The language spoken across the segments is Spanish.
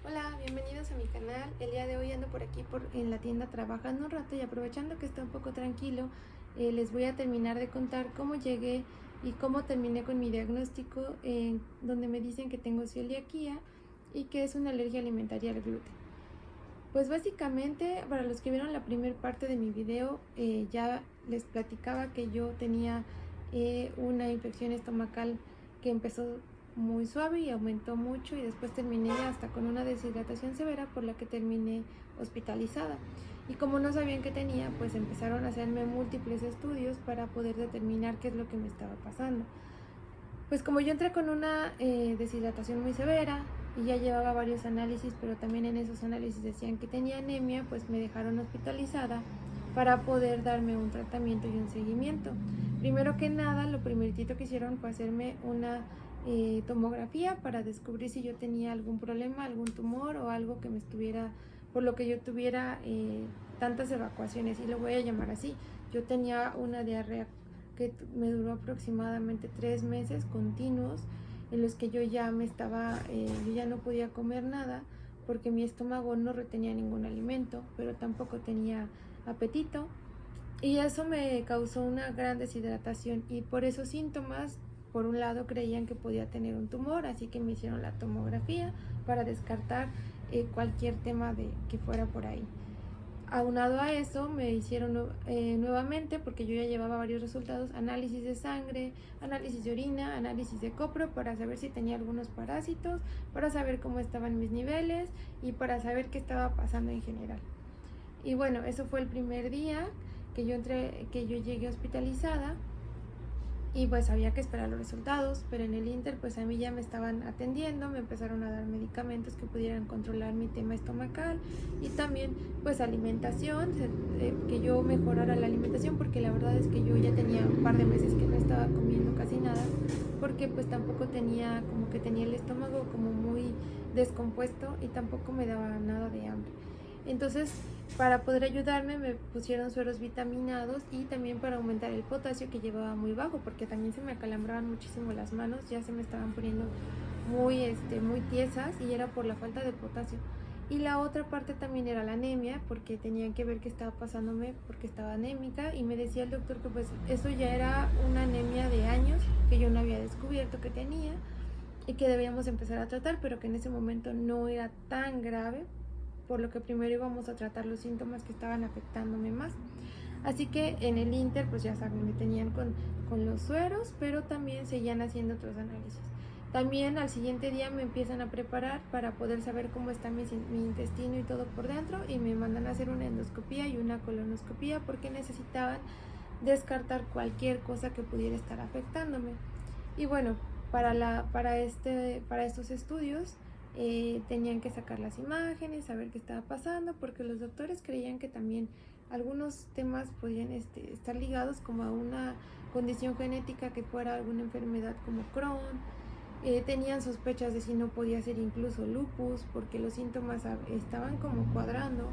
Hola, bienvenidos a mi canal. El día de hoy ando por aquí en la tienda trabajando un rato y aprovechando que está un poco tranquilo, les voy a terminar de contar cómo llegué y cómo terminé con mi diagnóstico, donde me dicen que tengo celiaquía y que es una alergia alimentaria al gluten. Pues básicamente, para los que vieron la primera parte de mi video, ya les platicaba que yo tenía una infección estomacal que empezó muy suave y aumentó mucho, y después terminé hasta con una deshidratación severa por la que terminé hospitalizada. Y como no sabían qué tenía, pues empezaron a hacerme múltiples estudios para poder determinar qué es lo que me estaba pasando. Pues como yo entré con una deshidratación muy severa y ya llevaba varios análisis, pero también en esos análisis decían que tenía anemia, pues me dejaron hospitalizada para poder darme un tratamiento y un seguimiento. Primero que nada, lo primeritito que hicieron fue hacerme una tomografía para descubrir si yo tenía algún problema, algún tumor o algo que me estuviera, por lo que yo tuviera tantas evacuaciones, y lo voy a llamar así. Yo tenía una diarrea que me duró aproximadamente 3 meses continuos, en los que yo ya yo ya no podía comer nada porque mi estómago no retenía ningún alimento, pero tampoco tenía apetito, y eso me causó una gran deshidratación, y por esos síntomas, por un lado, creían que podía tener un tumor, así que me hicieron la tomografía para descartar cualquier tema que fuera por ahí. Aunado a eso, me hicieron nuevamente, porque yo ya llevaba varios resultados, análisis de sangre, análisis de orina, análisis de copro, para saber si tenía algunos parásitos, para saber cómo estaban mis niveles y para saber qué estaba pasando en general. Y bueno, eso fue el primer día que yo llegué hospitalizada, y pues había que esperar los resultados, pero en el Inter pues a mí ya me estaban atendiendo, me empezaron a dar medicamentos que pudieran controlar mi tema estomacal, y también pues alimentación, que yo mejorara la alimentación, porque la verdad es que yo ya tenía un par de meses que no estaba comiendo casi nada, porque pues tampoco tenía, como que tenía el estómago como muy descompuesto y tampoco me daba nada de hambre. Entonces, para poder ayudarme, me pusieron sueros vitaminados, y también para aumentar el potasio, que llevaba muy bajo, porque también se me acalambraban muchísimo las manos, ya se me estaban poniendo muy tiesas, y era por la falta de potasio. Y la otra parte también era la anemia, porque tenían que ver qué estaba pasándome, porque estaba anémica, y me decía el doctor que pues eso ya era una anemia de años que yo no había descubierto que tenía y que debíamos empezar a tratar, pero que en ese momento no era tan grave, por lo que primero íbamos a tratar los síntomas que estaban afectándome más. Así que en el Inter, pues ya saben, me tenían con los sueros, pero también seguían haciendo otros análisis. También al siguiente día me empiezan a preparar para poder saber cómo está mi intestino y todo por dentro, y me mandan a hacer una endoscopía y una colonoscopía, porque necesitaban descartar cualquier cosa que pudiera estar afectándome. Y bueno, para estos estudios tenían que sacar las imágenes, saber qué estaba pasando, porque los doctores creían que también algunos temas podían estar ligados como a una condición genética, que fuera alguna enfermedad como Crohn. Tenían sospechas de si no podía ser incluso lupus, porque los síntomas estaban como cuadrando,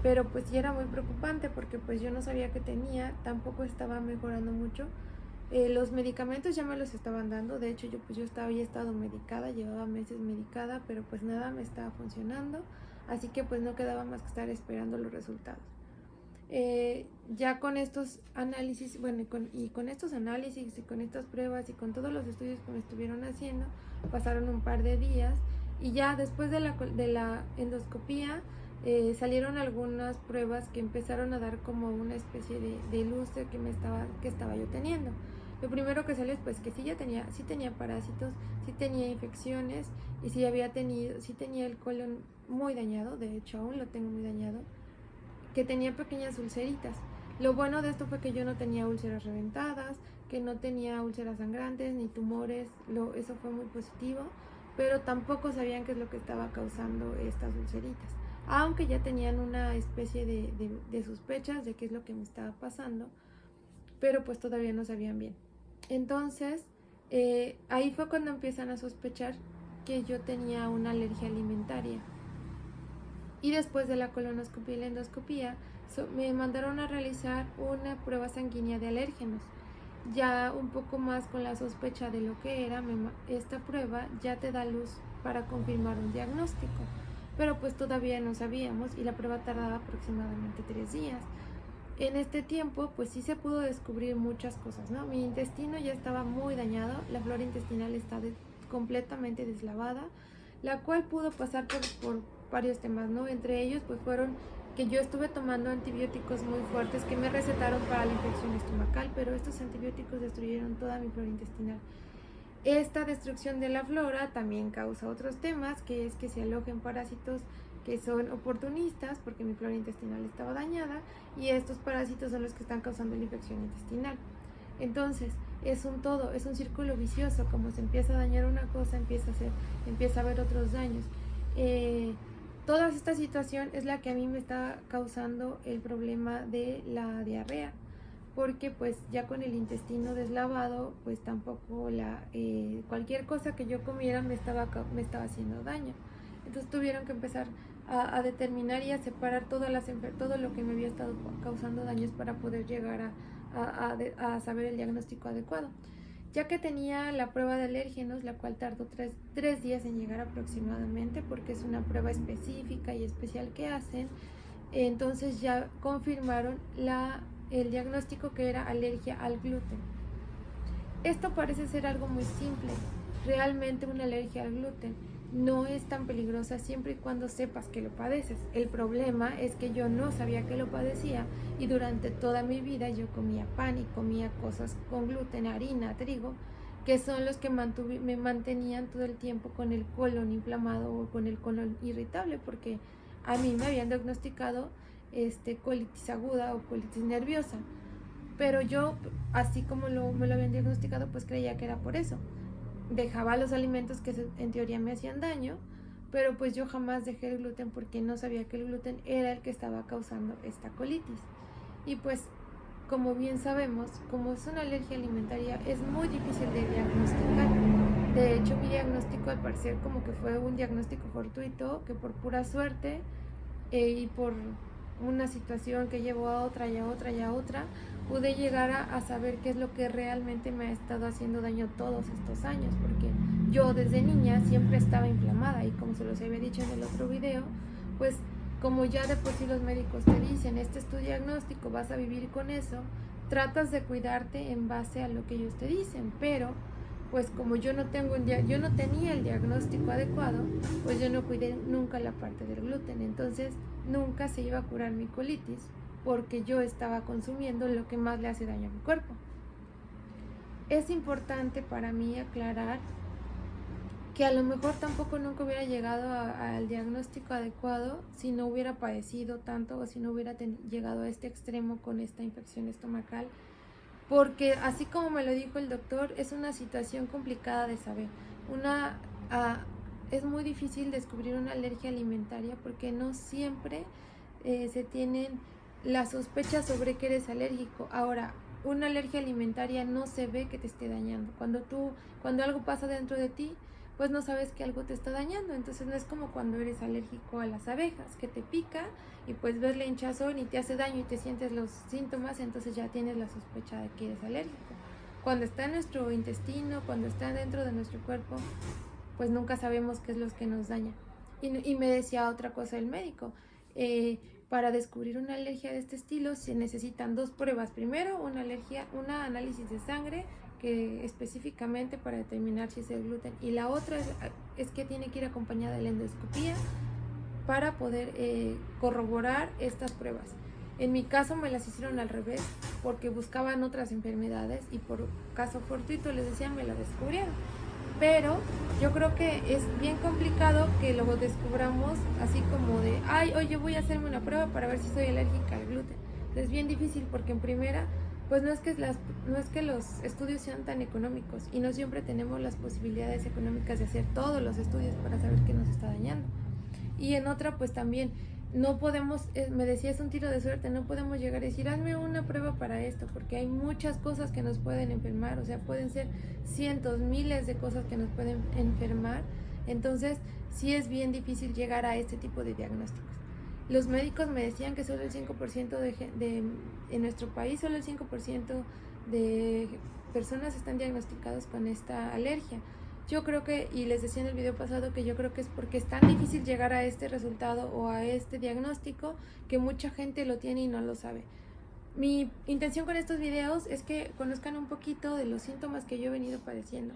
pero pues ya era muy preocupante, porque pues yo no sabía qué tenía, tampoco estaba mejorando mucho. Los medicamentos ya me los estaban dando, de hecho yo había estado medicada, llevaba meses medicada, pero pues nada me estaba funcionando, así que pues no quedaba más que estar esperando los resultados. Ya con estos análisis, bueno, con estos análisis y con estas pruebas y con todos los estudios que me estuvieron haciendo, pasaron un par de días, y ya después de la endoscopía salieron algunas pruebas que empezaron a dar como una especie de luz que estaba yo teniendo. Lo primero que salió es pues que sí tenía parásitos, sí tenía infecciones, y sí tenía el colon muy dañado, de hecho aún lo tengo muy dañado, que tenía pequeñas ulceritas. Lo bueno de esto fue que yo no tenía úlceras reventadas, que no tenía úlceras sangrantes ni tumores, eso fue muy positivo, pero tampoco sabían qué es lo que estaba causando estas ulceritas, aunque ya tenían una especie de sospechas de qué es lo que me estaba pasando, pero pues todavía no sabían bien. Entonces, ahí fue cuando empiezan a sospechar que yo tenía una alergia alimentaria. Y después de la colonoscopia y la endoscopia, me mandaron a realizar una prueba sanguínea de alérgenos. Ya un poco más con la sospecha de lo que era, esta prueba ya te da luz para confirmar un diagnóstico. pero pues todavía no sabíamos y la prueba tardaba aproximadamente 3 días. En este tiempo, pues sí se pudo descubrir muchas cosas, ¿no? Mi intestino ya estaba muy dañado, la flora intestinal está completamente deslavada, la cual pudo pasar por varios temas, ¿no? Entre ellos, pues fueron que yo estuve tomando antibióticos muy fuertes que me recetaron para la infección estomacal, pero estos antibióticos destruyeron toda mi flora intestinal. Esta destrucción de la flora también causa otros temas, que es que se alojen parásitos que son oportunistas, porque mi flora intestinal estaba dañada, y estos parásitos son los que están causando la infección intestinal. Entonces, es un todo, es un círculo vicioso. Como se empieza a dañar una cosa, empieza a haber otros daños. Toda esta situación es la que a mí me está causando el problema de la diarrea, porque pues ya con el intestino deslavado, pues tampoco cualquier cosa que yo comiera me estaba haciendo daño. Entonces tuvieron que empezar a determinar y a separar todo lo que me había estado causando daños para poder llegar a saber el diagnóstico adecuado. Ya que tenía la prueba de alérgenos, la cual tardó 3 días en llegar aproximadamente, porque es una prueba específica y especial que hacen, entonces ya confirmaron el diagnóstico, que era alergia al gluten. Esto parece ser algo muy simple. Realmente una alergia al gluten no es tan peligrosa siempre y cuando sepas que lo padeces. El problema es que yo no sabía que lo padecía, y durante toda mi vida yo comía pan y comía cosas con gluten, harina, trigo, que son los que me mantenían todo el tiempo con el colon inflamado o con el colon irritable, porque a mí me habían diagnosticado colitis aguda o colitis nerviosa. Pero yo, así como me lo habían diagnosticado, pues creía que era por eso. Dejaba los alimentos que en teoría me hacían daño, pero pues yo jamás dejé el gluten porque no sabía que el gluten era el que estaba causando esta colitis. Y pues, como bien sabemos, como es una alergia alimentaria, es muy difícil de diagnosticar. De hecho, mi diagnóstico al parecer como que fue un diagnóstico fortuito, que por pura suerte y por una situación que llevó a otra y a otra y a otra, pude llegar a saber qué es lo que realmente me ha estado haciendo daño todos estos años, porque yo desde niña siempre estaba inflamada, y como se los había dicho en el otro video, pues como ya de por sí los médicos te dicen, este es tu diagnóstico, vas a vivir con eso, tratas de cuidarte en base a lo que ellos te dicen, pero pues como yo no tenía el diagnóstico adecuado, pues yo no cuidé nunca la parte del gluten. Entonces nunca se iba a curar mi colitis, porque yo estaba consumiendo lo que más le hace daño a mi cuerpo. Es importante para mí aclarar que a lo mejor tampoco nunca hubiera llegado al diagnóstico adecuado si no hubiera padecido tanto, o si no hubiera llegado a este extremo con esta infección estomacal, porque así como me lo dijo el doctor, es una situación complicada de saber. Es muy difícil descubrir una alergia alimentaria, porque no siempre se tienen las sospechas sobre que eres alérgico. Ahora, una alergia alimentaria no se ve que te esté dañando. Cuando algo pasa dentro de ti, pues no sabes que algo te está dañando. Entonces no es como cuando eres alérgico a las abejas, que te pica y pues ves la hinchazón y te hace daño y te sientes los síntomas, entonces ya tienes la sospecha de que eres alérgico. Cuando está en nuestro intestino, cuando está dentro de nuestro cuerpo, pues nunca sabemos qué es lo que nos daña. Y me decía otra cosa el médico, para descubrir una alergia de este estilo se necesitan 2 pruebas. Primero, una análisis de sangre, que específicamente para determinar si es el gluten, y la otra es que tiene que ir acompañada de la endoscopía para poder corroborar estas pruebas. En mi caso me las hicieron al revés, porque buscaban otras enfermedades y por caso fortuito les decían me la descubrieron. Pero yo creo que es bien complicado que lo descubramos así como de, ay, oye, voy a hacerme una prueba para ver si soy alérgica al gluten. Es bien difícil, porque en primera, pues no es que los estudios sean tan económicos, y no siempre tenemos las posibilidades económicas de hacer todos los estudios para saber qué nos está dañando. Y en otra, pues también no podemos, me decía, es un tiro de suerte, no podemos llegar a decir, hazme una prueba para esto, porque hay muchas cosas que nos pueden enfermar, o sea, pueden ser cientos, miles de cosas que nos pueden enfermar. Entonces sí es bien difícil llegar a este tipo de diagnósticos. Los médicos me decían que solo el 5% en nuestro país, solo el 5% de personas están diagnosticados con esta alergia. Yo creo que, y les decía en el video pasado, que yo creo que es porque es tan difícil llegar a este resultado o a este diagnóstico que mucha gente lo tiene y no lo sabe. Mi intención con estos videos es que conozcan un poquito de los síntomas que yo he venido padeciendo,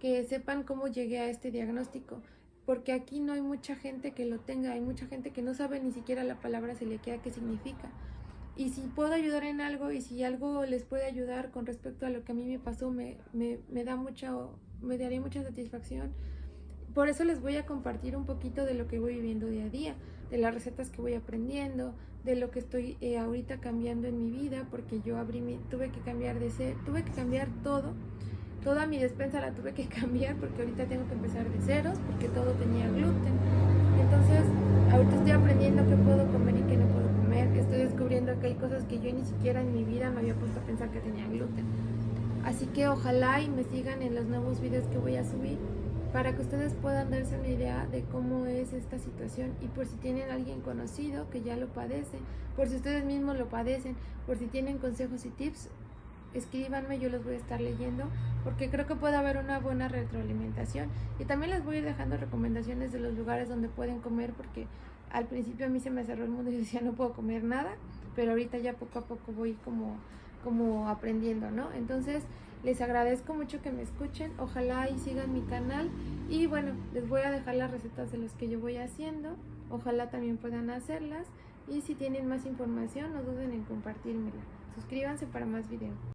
que sepan cómo llegué a este diagnóstico, porque aquí no hay mucha gente que lo tenga, hay mucha gente que no sabe ni siquiera la palabra celiaquía qué significa. Y si puedo ayudar en algo y si algo les puede ayudar con respecto a lo que a mí me pasó, me daría mucha satisfacción. Por eso les voy a compartir un poquito de lo que voy viviendo día a día, de las recetas que voy aprendiendo, de lo que estoy ahorita cambiando en mi vida, porque yo tuve que cambiar todo, toda mi despensa la tuve que cambiar porque ahorita tengo que empezar de ceros porque todo tenía gluten. Entonces, ahorita estoy aprendiendo qué puedo comer y qué no puedo comer, estoy descubriendo que hay cosas que yo ni siquiera en mi vida me había puesto a pensar que tenía gluten. Así que ojalá y me sigan en los nuevos videos que voy a subir para que ustedes puedan darse una idea de cómo es esta situación y por si tienen a alguien conocido que ya lo padece, por si ustedes mismos lo padecen, por si tienen consejos y tips, escríbanme, yo los voy a estar leyendo porque creo que puede haber una buena retroalimentación y también les voy a ir dejando recomendaciones de los lugares donde pueden comer porque al principio a mí se me cerró el mundo y decía no puedo comer nada, pero ahorita ya poco a poco voy como aprendiendo, ¿no? Entonces les agradezco mucho que me escuchen, ojalá y sigan mi canal y bueno, les voy a dejar las recetas de las que yo voy haciendo, ojalá también puedan hacerlas y si tienen más información no duden en compartírmela. Suscríbanse para más videos.